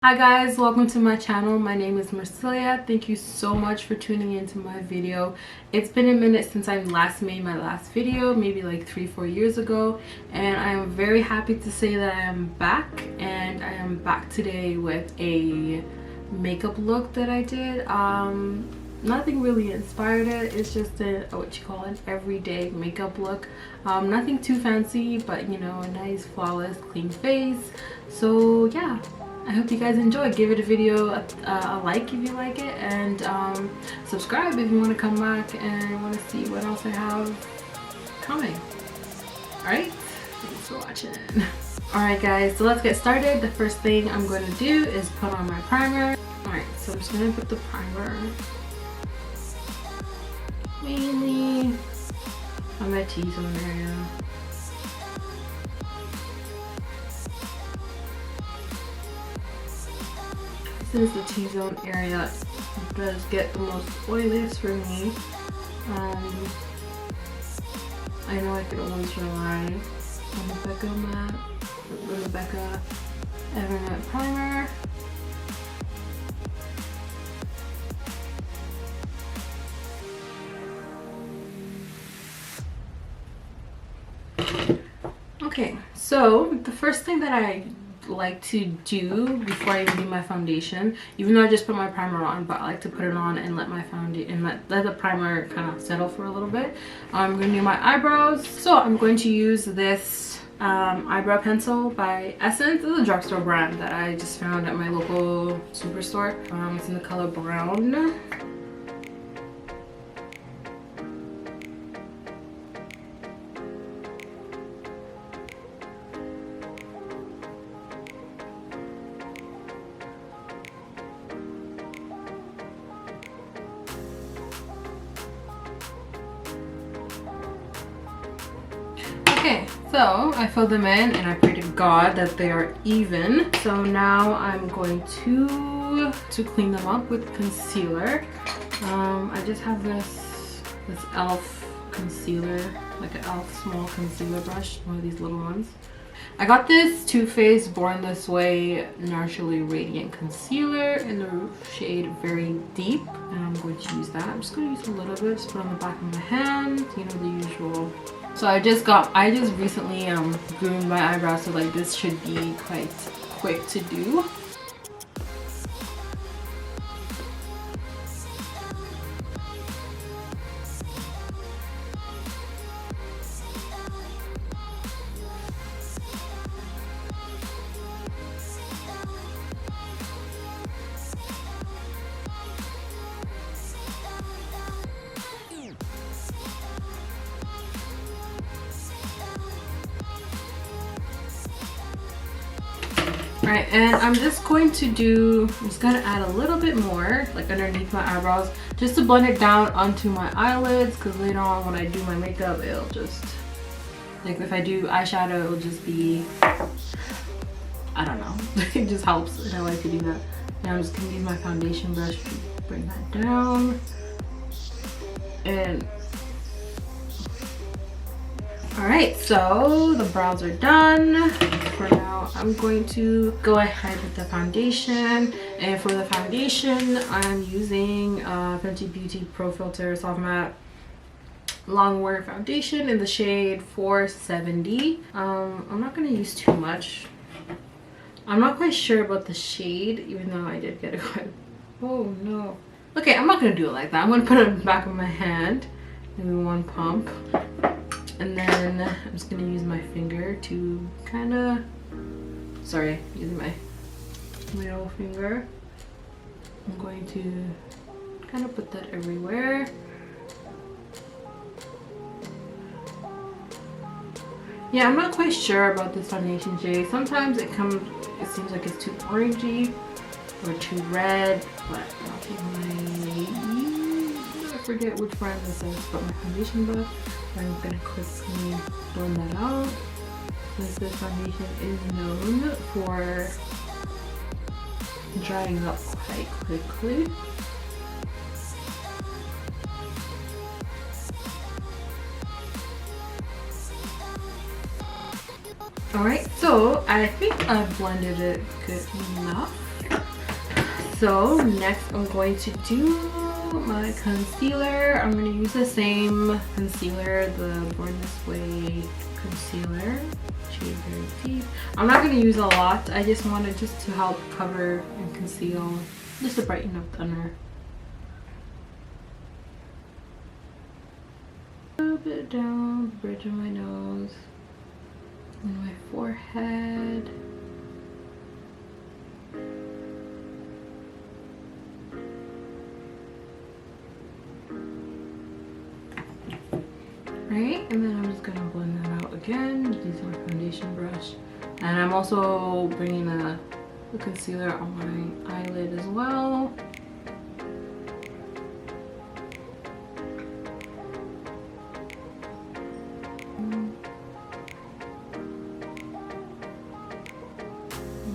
Hi guys, welcome to my channel. My name is Marcelia. Thank you so much for tuning into my video. It's been a minute since I last made my last video, maybe like 3-4 years ago, and I am very happy to say that I am back, and I am back today with a makeup look that I did. Nothing really inspired it. It's just a an everyday makeup look. Nothing too fancy, but you know, a nice flawless clean face. So yeah, I hope you guys enjoy. Give it a video a like if you like it, and subscribe if you want to come back and want to see what else I have coming. Alright, thanks for watching. Alright guys, so let's get started. The first thing I'm going to do is put on my primer. Alright, so I'm just going to put the primer mainly on my T-zone area. Since the T-zone area does get the most oiliest for me, I know I could always rely on the Becca Ever Matte Primer. Okay, so the first thing that I like to do before I even do my foundation, even though I just put my primer on, but I like to put it on and let my foundation and let the primer kind of settle for a little bit. I'm going to do my eyebrows, so I'm going to use this eyebrow pencil by Essence. This is a drugstore brand that I just found at my local superstore. It's in the color brown. Okay, so I filled them in and I pray to God that they are even. So now I'm going to clean them up with concealer. I just have this e.l.f. concealer, like an e.l.f. small concealer brush, one of these little ones. I got this Too Faced Born This Way Naturally Radiant Concealer in the shade Very Deep, and I'm going to use that. I'm just going to use a little bit, just put it on the back of my hand, you know, the usual. So I just recently groomed my eyebrows, so like this should be quite quick to do. Alright, and I'm just going to add a little bit more, like underneath my eyebrows, just to blend it down onto my eyelids, because later on when I do my makeup, it'll just, like if I do eyeshadow, it'll just be, I don't know, it just helps, and I like to do that. Now I'm just going to use my foundation brush to bring that down, and alright, so the brows are done. For now, I'm going to go ahead with the foundation, and for the foundation, I'm using Fenty Beauty Pro Filter Soft Matte Longwear Foundation in the shade 470. I'm not going to use too much. I'm not quite sure about the shade, even though I did get it quite... Oh no. Okay, I'm not going to do it like that. I'm going to put it on the back of my hand, maybe one pump. And then I'm just going to use my finger to kind of, using my middle finger. I'm going to kind of put that everywhere. Yeah, I'm not quite sure about this foundation shade. Sometimes it seems like it's too orangey or too red, but I'll take I forget which brand this is, but my foundation brush. I'm gonna quickly blend that out, since this foundation is known for drying up quite quickly. Alright, so I think I've blended it good enough. So next I'm going to do my concealer. I'm going to use the same concealer, the Born This Way concealer. Shade Very Deep. I'm not going to use a lot. I just wanted just to help cover and conceal, just to brighten up the under. A little bit down the bridge of my nose and my forehead. Right, and then I'm just gonna blend that out again using my foundation brush. And I'm also bringing the concealer on my eyelid as well.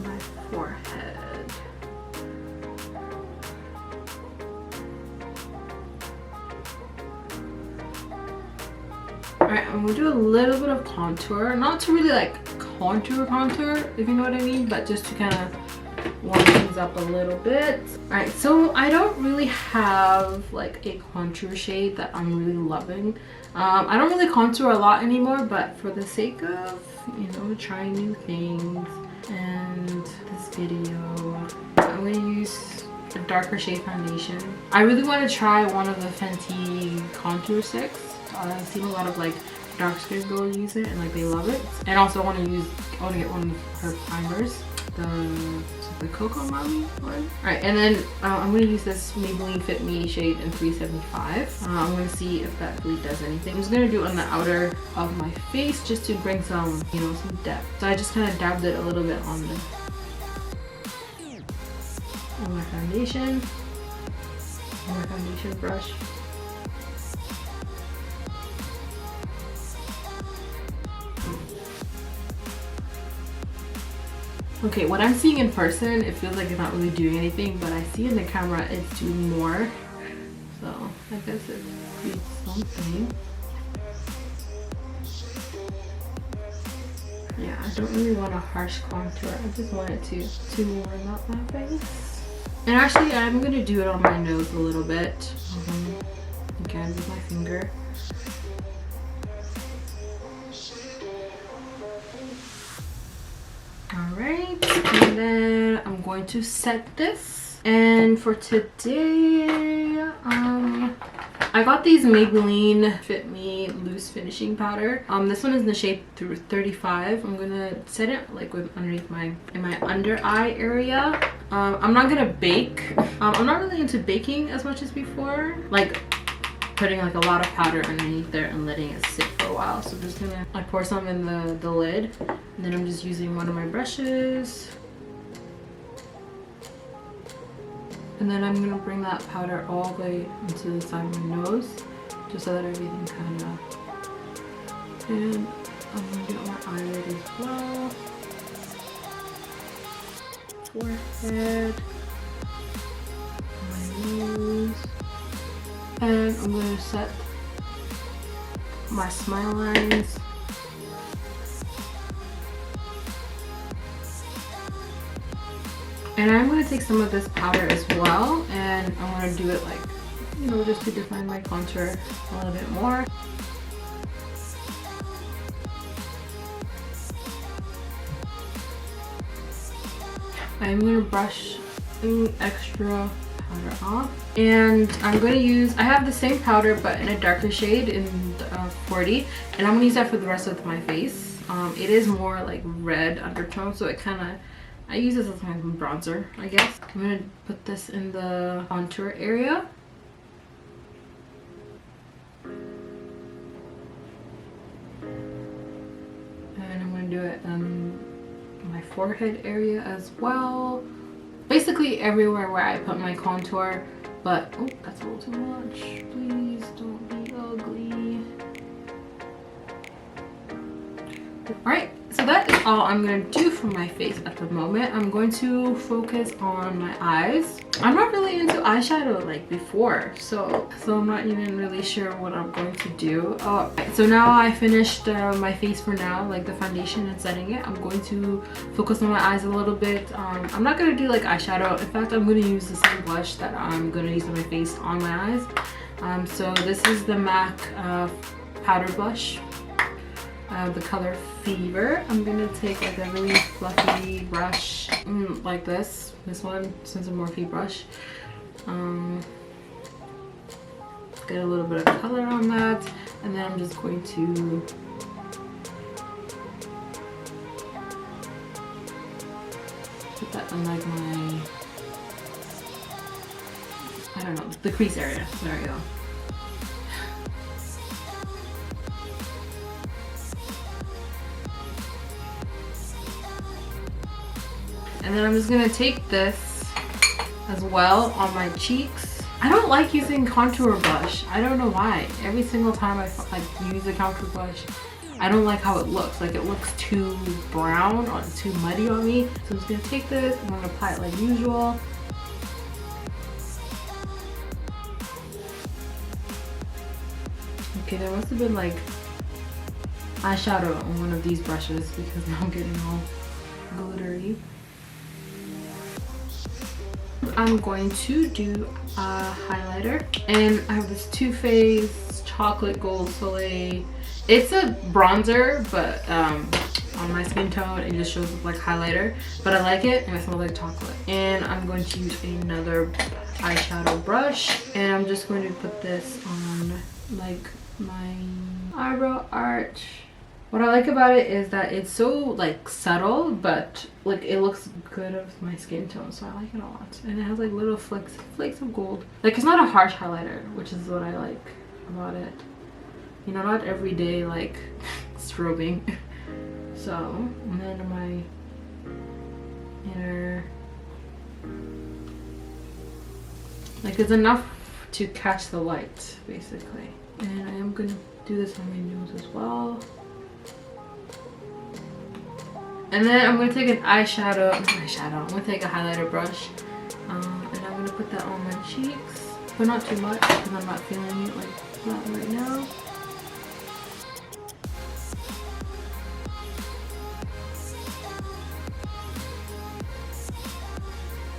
My forehead. Alright, I'm gonna do a little bit of contour. Not to really like contour, if you know what I mean, but just to kind of warm things up a little bit. Alright, so I don't really have like a contour shade that I'm really loving. I don't really contour a lot anymore, but for the sake of, you know, trying new things and this video, I'm gonna use a darker shade foundation. I really want to try one of the Fenty contour sticks. I've seen a lot of like dark skinned girls use it and like they love it. And also I want to get one of her primers, the Cocoa Mommy one. Alright, and then I'm going to use this Maybelline Fit Me shade in 375. I'm going to see if that really does anything. I'm just going to do it on the outer of my face just to bring some, you know, some depth. So I just kind of dabbed it a little bit on my foundation, on my foundation brush. Okay, what I'm seeing in person, it feels like it's not really doing anything, but I see in the camera it's doing more. So I guess it's something. Yeah, I don't really want a harsh contour. I just want it to warm up my face. And actually, I'm gonna do it on my nose a little bit. Again, with my finger. Alright, and then I'm going to set this. And for today, I got these Maybelline Fit Me Loose Finishing Powder. This one is in the shade 35. I'm gonna set it like underneath in my under eye area. I'm not gonna bake. I'm not really into baking as much as before. Like putting like a lot of powder underneath there and letting it sit for a while. So I'm just gonna pour some in the lid, and then I'm just using one of my brushes, and then I'm gonna bring that powder all the way into the side of my nose, just so that everything kind of. And I'm gonna do it on my eyelid as well, forehead, my nose. And I'm going to set my smile lines. And I'm going to take some of this powder as well, and I'm going to do it like, you know, just to define my contour a little bit more. I'm going to brush any extra powder off, and I'm going to use, I have the same powder but in a darker shade in 40, and I'm going to use that for the rest of my face. It is more like red undertone, so it kind of, I use this as kind of bronzer, I guess. I'm going to put this in the contour area. And I'm going to do it in my forehead area as well. Basically everywhere where I put my contour, but oh, that's a little too much. Please don't be ugly. Alright, so so that is all I'm going to do for my face at the moment. I'm going to focus on my eyes. I'm not really into eyeshadow like before, so I'm not even really sure what I'm going to do. Oh, so now I finished my face for now, like the foundation and setting it. I'm going to focus on my eyes a little bit. I'm not going to do like eyeshadow. In fact, I'm going to use the same blush that I'm going to use on my face on my eyes. So this is the MAC powder blush, the color Fever. I'm gonna take like a really fluffy brush like this one, since a Morphe brush. Get a little bit of color on that, and then I'm just going to put that on like my, I don't know, the crease area. There we go. And then I'm just gonna take this as well on my cheeks. I don't like using contour blush. I don't know why. Every single time I use a contour blush, I don't like how it looks. Like it looks too brown or too muddy on me. So I'm just gonna take this, I'm gonna apply it like usual. Okay, there must have been like eyeshadow on one of these brushes because now I'm getting all glittery. I'm going to do a highlighter, and I have this Too Faced Chocolate Gold Soleil. It's a bronzer, but on my skin tone it just shows up like highlighter, but I like it and it smells like chocolate. And I'm going to use another eyeshadow brush, and I'm just going to put this on like my eyebrow arch. What I like about it is that it's so like subtle, but like it looks good with my skin tone, so I like it a lot. And it has like little flakes of gold. Like it's not a harsh highlighter, which is what I like about it. You know, not everyday like strobing. So, and then my inner, like it's enough to catch the light basically. And I am gonna do this on my nose as well. And then I'm going to take an I'm going to take a highlighter brush, and I'm going to put that on my cheeks, but not too much because I'm not feeling it like that right now.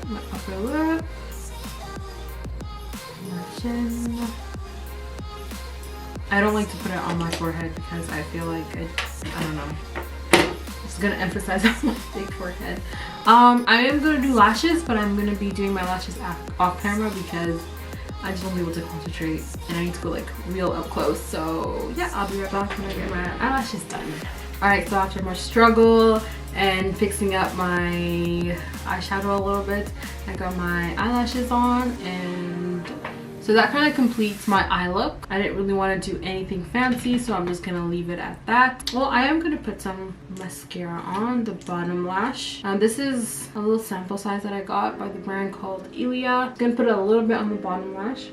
My upper lip, my chin. I don't like to put it on my forehead because I feel like I don't know. Gonna emphasize on my big forehead. I am gonna do lashes, but I'm gonna be doing my lashes off camera because I just won't be able to concentrate and I need to go like real up close. So yeah, I'll be right back when I get my eyelashes done. Alright, so after much struggle and fixing up my eyeshadow a little bit, I got my eyelashes on, and so that kind of completes my eye look. I didn't really want to do anything fancy, so I'm just going to leave it at that. Well, I am going to put some mascara on the bottom lash. This is a little sample size that I got by the brand called Ilia. I'm going to put a little bit on the bottom lash.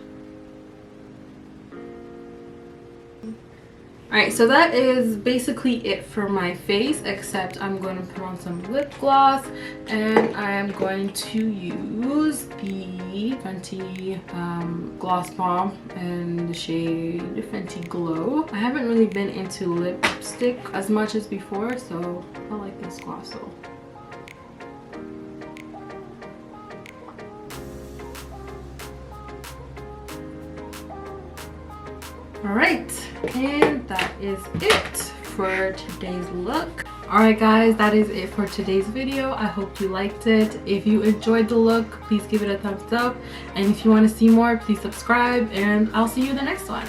Alright, so that is basically it for my face, except I'm going to put on some lip gloss, and I am going to use the Fenty Gloss Bomb in the shade Fenty Glow. I haven't really been into lipstick as much as before, so I like this gloss though. Alright, and that is it for today's look. Alright guys, that is it for today's video. I hope you liked it. If you enjoyed the look, please give it a thumbs up. And if you want to see more, please subscribe, and I'll see you in the next one.